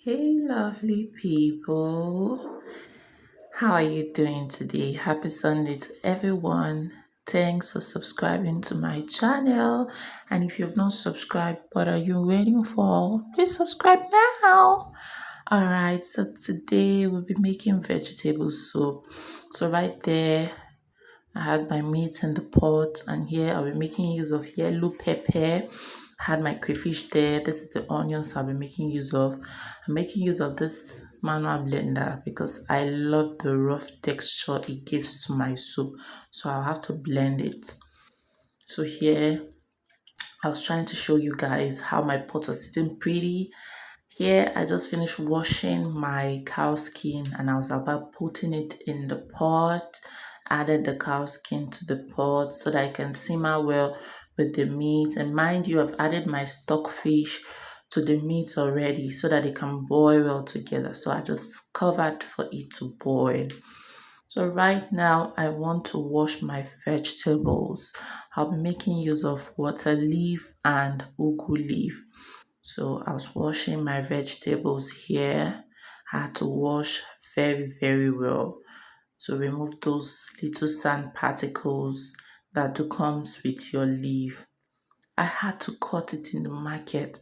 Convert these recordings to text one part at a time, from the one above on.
Hey, lovely people. How are you doing today? Happy Sunday to everyone. Thanks for subscribing to my channel. And if you've not subscribed, what are you waiting for? Please subscribe now. All right, so today we'll be making vegetable soup. So, right there, I had my meat in the pot, and here I'll be making use of yellow pepper. I had my crayfish there. This is the onions I'll be making use of. I'm making use of this manual blender because I love the rough texture it gives to my soup. So I'll have to blend it. So here I was trying to show you guys how my pot was sitting pretty. Here I just finished washing my cow skin and I was about putting it in the pot. Added the cow skin to the pot so that I can simmer well with the meat. And mind you, I've added my stockfish to the meat already so that it can boil well together. So I just covered for it to boil. So right now I want to wash my vegetables. I'll be making use of water leaf and ugu leaf. So I was washing my vegetables here. I had to wash very, very well to remove those little sand particles that do comes with your leaf. I had to cut it in the market.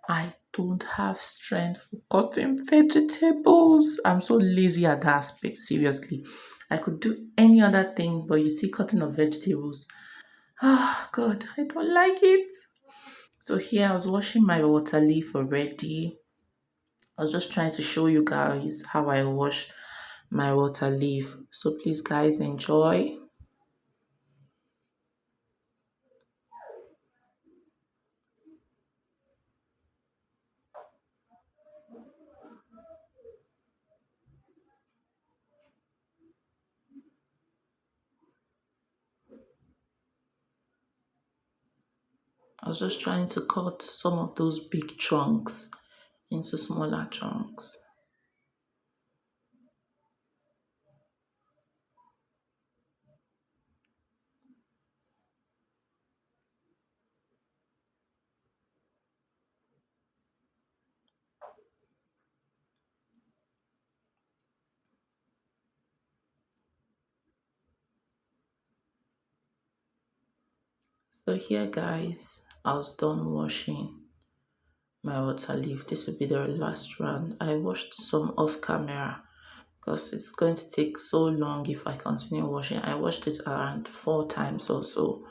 I don't have strength for cutting vegetables. I'm so lazy at that aspect, seriously. I could do any other thing, but you see, cutting of vegetables. Oh, God, I don't like it. So here I was washing my water leaf already. I was just trying to show you guys how I wash my water leaf. So please, guys, enjoy. I was just trying to cut some of those big chunks into smaller chunks. So here, guys, I was done washing my water leaf. This will be the last round. I washed some off camera because it's going to take so long if I continue washing. I washed it around 4 times or so.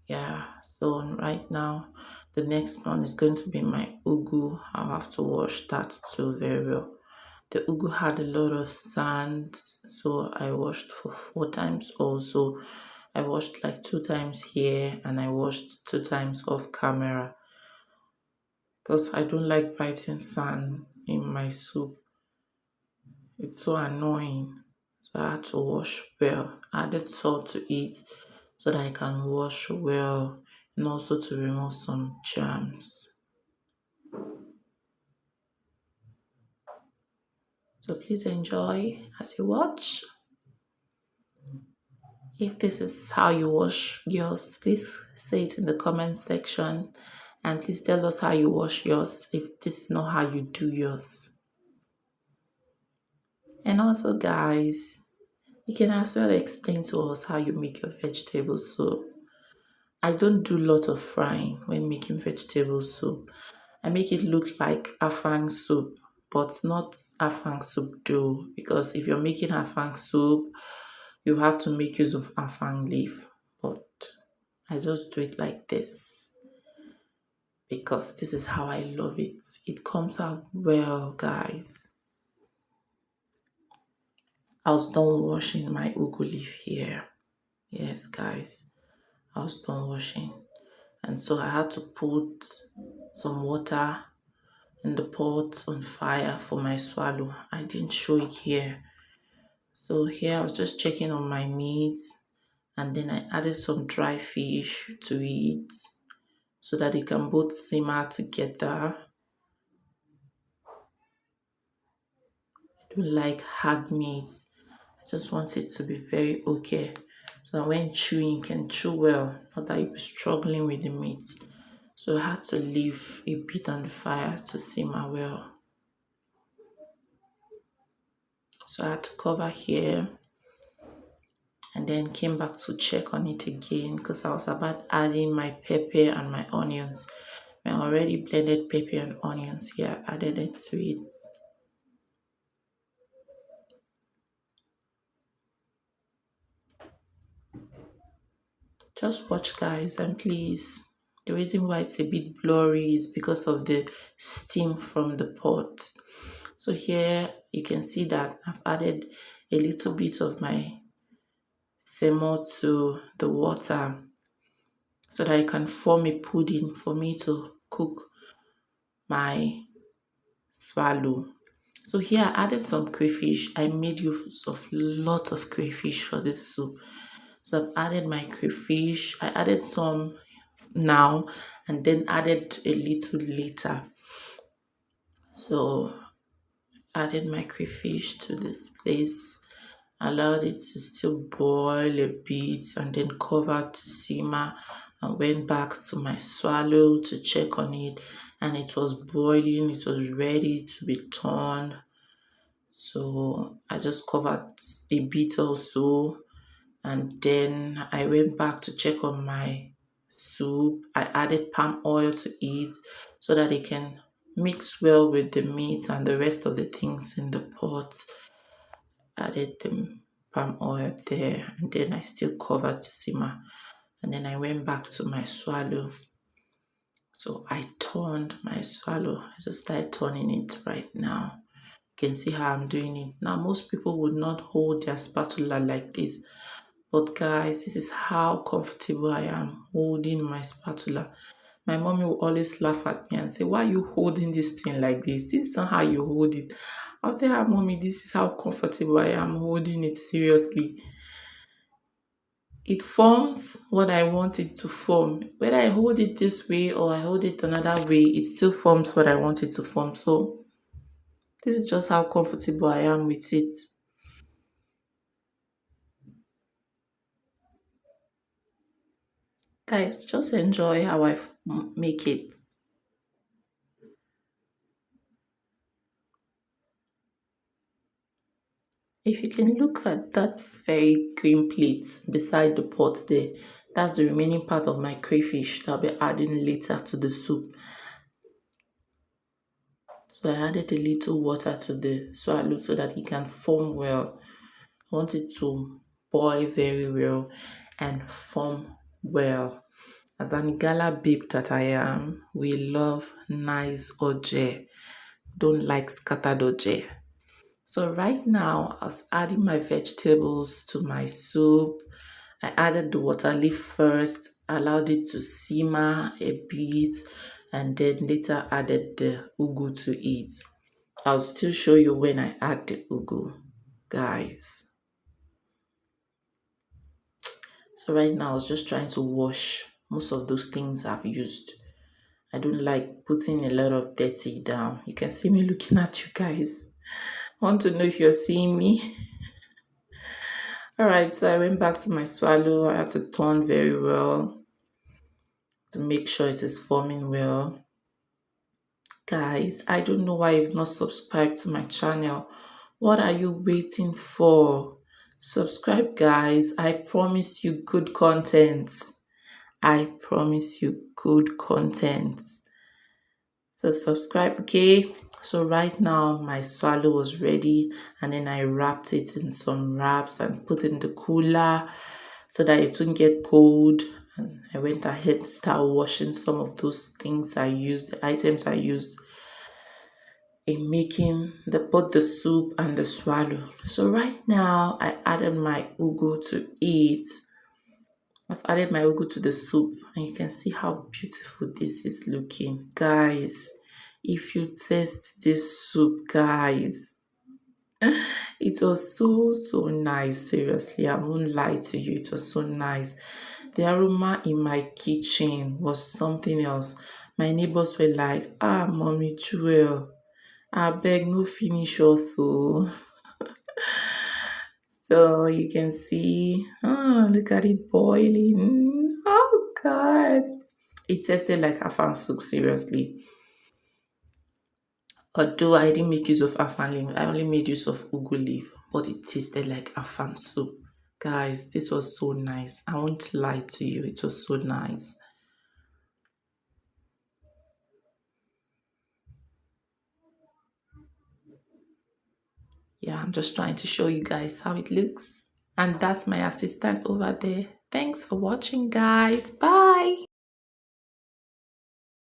Yeah, so right now the next one is going to be my ugu. I'll have to wash that too very well. The ugu had a lot of sand, so I washed for 4 times also. I washed like 2 times here and I washed 2 times off camera because I don't like biting sand in my soup. It's so annoying. So I had to wash well. I added salt to it so that I can wash well and also to remove some germs. So please enjoy as you watch. If this is how you wash yours, please say it in the comment section and please tell us how you wash yours if this is not how you do yours. And also, guys, you can as well explain to us how you make your vegetable soup. I don't do a lot of frying when making vegetable soup. I make it look like afang soup, but not afang soup dough. Because if you're making afang soup, you have to make use of afang leaf. But I just do it like this because this is how I love it. It comes out well, guys. I was done washing my ugu leaf here. Yes, guys, I was done washing. And so I had to put some water in the pot on fire for my swallow. I didn't show it here. So here I was just checking on my meat and then I added some dry fish to it so that it can both simmer together. I don't like hard meat. I just want it to be very okay. So that when chewing, you can chew well, not that you'll be struggling with the meat. So I had to leave a bit on the fire to simmer well. So I had to cover here and then came back to check on it again because I was about adding my pepper and my onions. My already blended pepper and onions here, added it to it. Just watch, guys, and please. The reason why it's a bit blurry is because of the steam from the pot. So here you can see that I've added a little bit of my semo to the water so that I can form a pudding for me to cook my swallow. So here I added some crayfish. I made use of lot of crayfish for this soup. So I've added my crayfish. I added some now and then added a little later. So added my crayfish to this place, allowed it to still boil a bit and then covered to simmer and went back to my swallow to check on it and it was boiling, it was ready to be turned. So I just covered a bit also and then I went back to check on my soup. I added palm oil to it so that it can mix well with the meat and the rest of the things in the pot. Added the palm oil there and then I still covered to simmer and then I went back to my swallow. So I turned my swallow. I just started turning it right now. You can see how I'm doing it. Now most people would not hold their spatula like this. But guys, this is how comfortable I am holding my spatula. My mommy will always laugh at me and say, why are you holding this thing like this? This is not how you hold it. I'll tell her, mommy, this is how comfortable I am holding it seriously. It forms what I want it to form. Whether I hold it this way or I hold it another way, it still forms what I want it to form. So this is just how comfortable I am with it. Guys, just enjoy how I make it. If you can look at that very green plate beside the pot there, that's the remaining part of my crayfish that I'll be adding later to the soup. So I added a little water to the swallow so that it can form well. I want it to boil very well and form well. As an Igala babe that I am, we love nice oje. Don't like scattered oje. So right now, I was adding my vegetables to my soup. I added the water leaf first, allowed it to simmer a bit, and then later added the ugu to it. I'll still show you when I add the ugu, guys. So right now, I was just trying to wash most of those things I've used. I don't like putting a lot of dirty down. You can see me looking at you guys. I want to know if you're seeing me. All right, so I went back to my swallow. I had to turn very well to make sure it is forming well. Guys, I don't know why you've not subscribed to my channel. What are you waiting for? Subscribe, guys. I promise you good content. I promise you good content. So subscribe, okay? So right now my swallow was ready and then I wrapped it in some wraps and put in the cooler so that it wouldn't get cold. And I went ahead to start washing some of those things I used, the items I used in making both the soup and the swallow. So right now I added my ugu to it. I've added my ugu to the soup and you can see how beautiful this is looking. Guys, if you taste this soup, guys, it was so nice. Seriously, I won't lie to you. It was so nice. The aroma in my kitchen was something else. My neighbors were like, Mommy Jewel, I beg no finish also. So you can see, look at it boiling. Oh God. It tasted like afang soup, seriously. Although I didn't make use of afan leaf, I only made use of ugu leaf, but it tasted like afan soup. Guys, this was so nice. I won't lie to you, it was so nice. Yeah, I'm just trying to show you guys how it looks. And that's my assistant over there. Thanks for watching, guys. Bye.